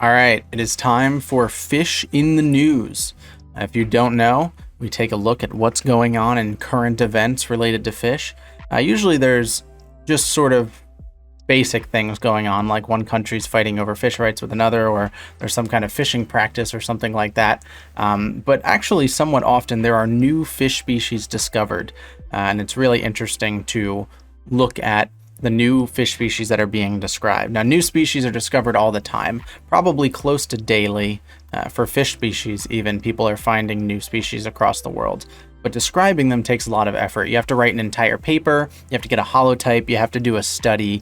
All right, it is time for Fish in the News. If you don't know, we take a look at what's going on in current events related to fish. Usually there's just sort of basic things going on, like one country's fighting over fish rights with another, or there's some kind of fishing practice or something like that. But actually, somewhat often, there are new fish species discovered, and it's really interesting to look at the new fish species that are being described. Now, new species are discovered all the time, probably close to daily. For fish species, even, people are finding new species across the world. But describing them takes a lot of effort. You have to write an entire paper, you have to get a holotype, you have to do a study.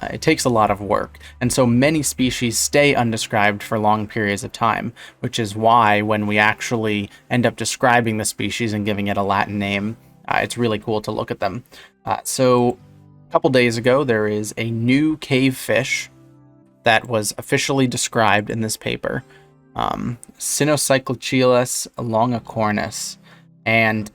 It takes a lot of work. And so many species stay undescribed for long periods of time, which is why when we actually end up describing the species and giving it a Latin name, it's really cool to look at them. So a couple days ago, there is a new cave fish that was officially described in this paper. Cynocyclocheilus longicornis. And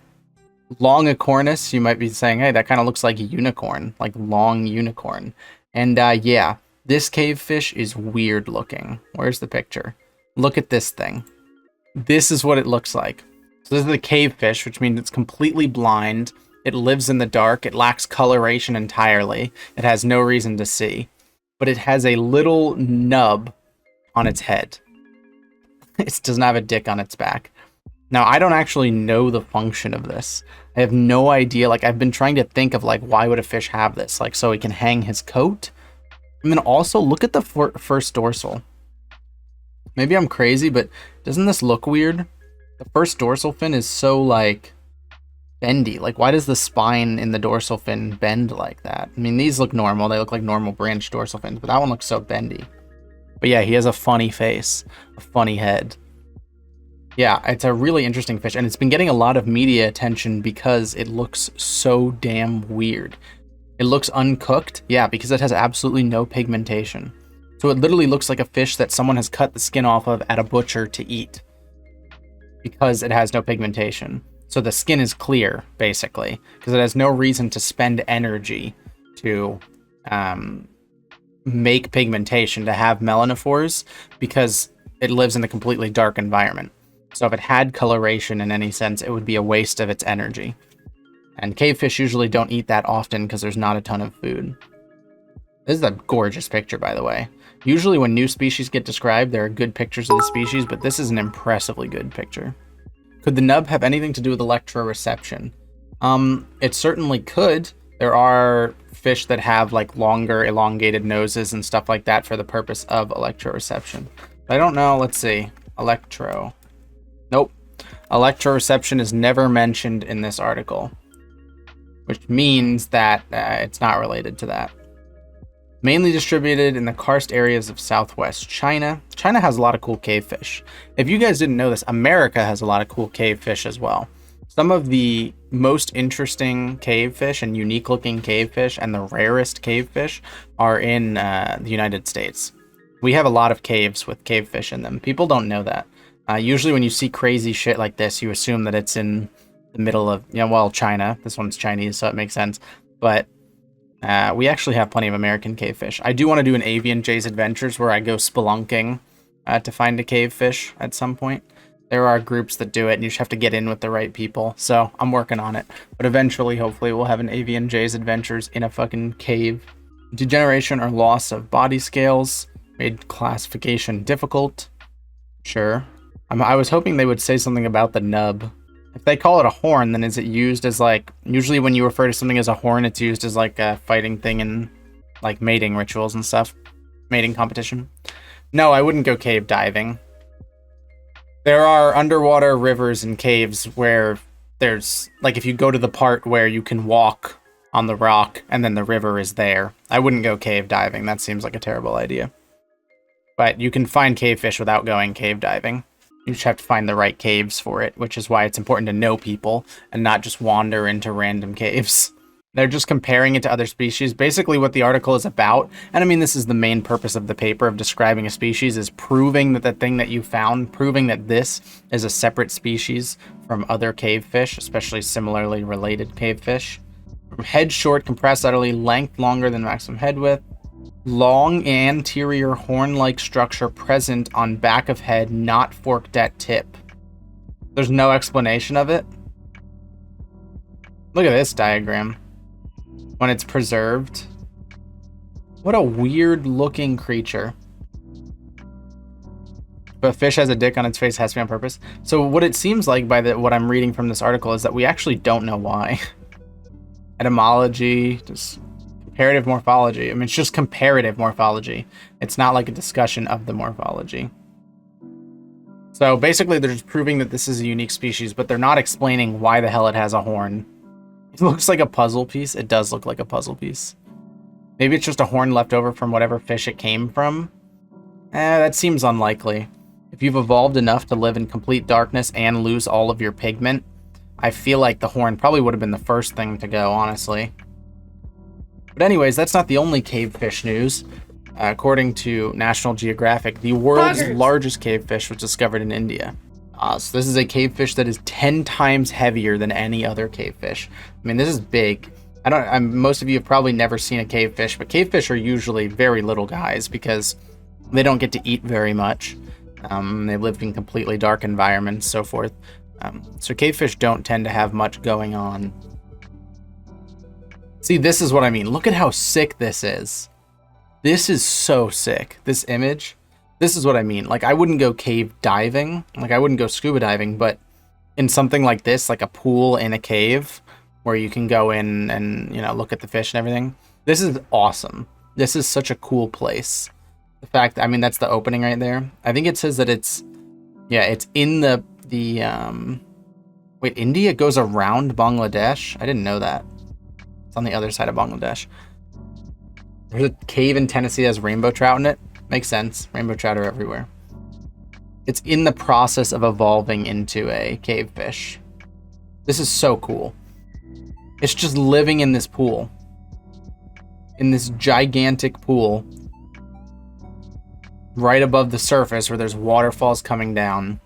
longicornis, you might be saying, hey, that kind of looks like a unicorn, like long unicorn. And yeah, this cave fish is weird looking. Where's the picture? Look at this thing. This is what it looks like. So this is the cave fish, which means it's completely blind. It lives in the dark. It lacks coloration entirely. It has no reason to see. But it has a little nub on its head. It doesn't have a dick on its back. Now, I don't actually know the function of this. I have no idea. Like, I've been trying to think of, like, why would a fish have this? Like, so he can hang his coat? And then also, look at the first dorsal. Maybe I'm crazy, but doesn't this look weird? The first dorsal fin is so, like, bendy. Like, why does the spine in the dorsal fin bend like that? I mean, these look normal. They look like normal branched dorsal fins, but that one looks so bendy. But yeah, he has a funny face, a funny head. Yeah, it's a really interesting fish, and it's been getting a lot of media attention because it looks so damn weird. It looks uncooked, yeah, because it has absolutely no pigmentation. So it literally looks like a fish that someone has cut the skin off of at a butcher to eat, because it has no pigmentation. So the skin is clear, basically, because it has no reason to spend energy to make pigmentation, to have melanophores, because it lives in a completely dark environment. So if it had coloration in any sense, it would be a waste of its energy. And cavefish usually don't eat that often because there's not a ton of food. This is a gorgeous picture, by the way. Usually when new species get described, there are good pictures of the species, but this is an impressively good picture. Could the nub have anything to do with electroreception? It certainly could. There are fish that have like longer elongated noses and stuff like that for the purpose of electroreception. But I don't know. Let's see. Nope. Electroreception is never mentioned in this article, which means that it's not related to that. Mainly distributed in the karst areas of southwest China. China has a lot of cool cavefish. If you guys didn't know this, America has a lot of cool cavefish as well. Some of the most interesting cavefish and unique looking cavefish and the rarest cavefish are in the United States. We have a lot of caves with cavefish in them. People don't know that. Usually when you see crazy shit like this, you assume that it's in the middle of, China. This one's Chinese, so it makes sense. But we actually have plenty of American cavefish. I do want to do an AVNJ's Adventures where I go spelunking to find a cavefish at some point. There are groups that do it, and you just have to get in with the right people. So I'm working on it. But eventually, hopefully, we'll have an AVNJ's Adventures in a fucking cave. Degeneration or loss of body scales made classification difficult. Sure. I was hoping they would say something about the nub. If they call it a horn, then is it used as like... Usually when you refer to something as a horn, it's used as like a fighting thing in like mating rituals and stuff. Mating competition. No, I wouldn't go cave diving. There are underwater rivers and caves where there's... Like if you go to the part where you can walk on the rock and then the river is there. I wouldn't go cave diving. That seems like a terrible idea. But you can find cavefish without going cave diving. You just have to find the right caves for it, which is why it's important to know people and not just wander into random caves. They're just comparing it to other species. Basically what the article is about, and I mean this is the main purpose of the paper of describing a species, is proving that the thing that you found, proving that this is a separate species from other cavefish, especially similarly related cavefish. Head short, compressed utterly, length longer than maximum head width, Long anterior horn-like structure present on back of head, not forked at tip. There's no explanation of it. Look at this diagram. When it's preserved. What a weird looking creature. But fish has a dick on its face, has to be on purpose. So what it seems like by what I'm reading from this article is that we actually don't know why. Etymology, just comparative morphology. I mean, it's just comparative morphology. It's not like a discussion of the morphology. So basically they're just proving that this is a unique species, but they're not explaining why the hell it has a horn. It looks like a puzzle piece. It does look like a puzzle piece. Maybe it's just a horn left over from whatever fish it came from. That seems unlikely. If you've evolved enough to live in complete darkness and lose all of your pigment, I feel like the horn probably would have been the first thing to go, honestly. But anyways, that's not the only cavefish news. According to National Geographic, the world's largest cavefish was discovered in India. So this is a cavefish that is 10 times heavier than any other cavefish. I mean, this is big. Most of you have probably never seen a cavefish, but cavefish are usually very little guys because they don't get to eat very much. They live in completely dark environments, so forth. So cavefish don't tend to have much going on. See, this is what I mean. Look at how sick this is. This is so sick. This image. This is what I mean. Like, I wouldn't go cave diving. Like, I wouldn't go scuba diving, but in something like this, like a pool in a cave where you can go in and, you know, look at the fish and everything. This is awesome. This is such a cool place. The fact, I mean, that's the opening right there. I think it says that it's in the wait, India goes around Bangladesh? I didn't know that. It's on the other side of Bangladesh. There's a cave in Tennessee that has rainbow trout in it. Makes sense. Rainbow trout are everywhere. It's in the process of evolving into a cavefish. This is so cool. It's just living in this pool. In this gigantic pool. Right above the surface where there's waterfalls coming down.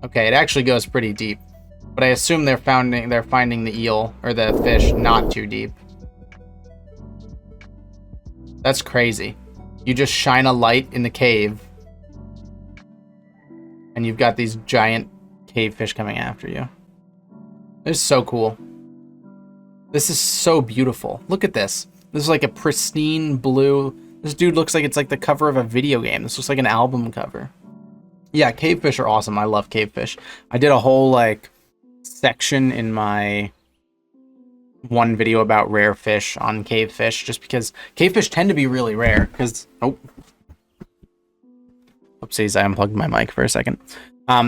Okay, it actually goes pretty deep. But I assume they're finding the eel, or the fish, not too deep. That's crazy. You just shine a light in the cave, and you've got these giant cave fish coming after you. This is so cool. This is so beautiful. Look at this. This is like a pristine blue. This dude looks like it's like the cover of a video game. This looks like an album cover. Yeah, cavefish are awesome. I love cavefish. I did a whole like section in my one video about rare fish on cavefish, just because cavefish tend to be really rare. Because oopsies, I unplugged my mic for a second.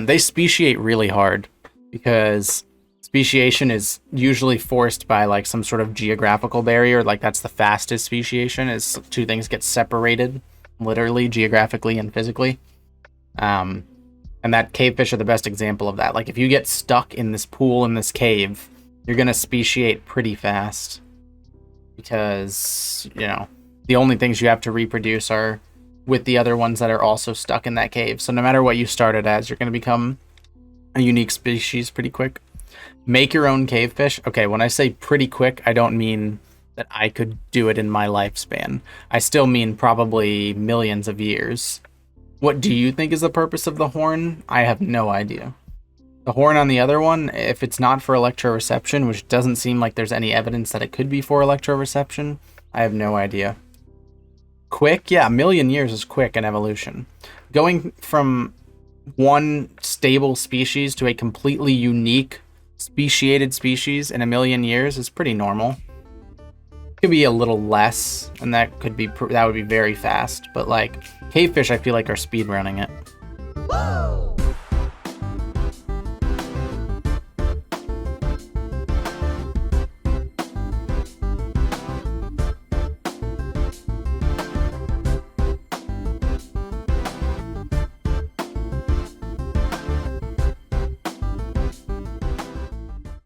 They speciate really hard because speciation is usually forced by like some sort of geographical barrier. Like that's the fastest speciation, is two things get separated literally, geographically and physically. And that cavefish are the best example of that. Like if you get stuck in this pool in this cave, you're gonna speciate pretty fast because, you know, the only things you have to reproduce are with the other ones that are also stuck in that cave. So no matter what you started as, you're gonna become a unique species pretty quick. Make your own cavefish. Okay, when I say pretty quick, I don't mean that I could do it in my lifespan. I still mean probably millions of years. What do you think is the purpose of the horn? I have no idea. The horn on the other one, if it's not for electroreception, which doesn't seem like there's any evidence that it could be for electroreception, I have no idea. Quick? Yeah, a million years is quick in evolution. Going from one stable species to a completely unique speciated species in a million years is pretty normal. It could be a little less, and that would be very fast, but like cavefish I feel like are speedrunning it. Whoa!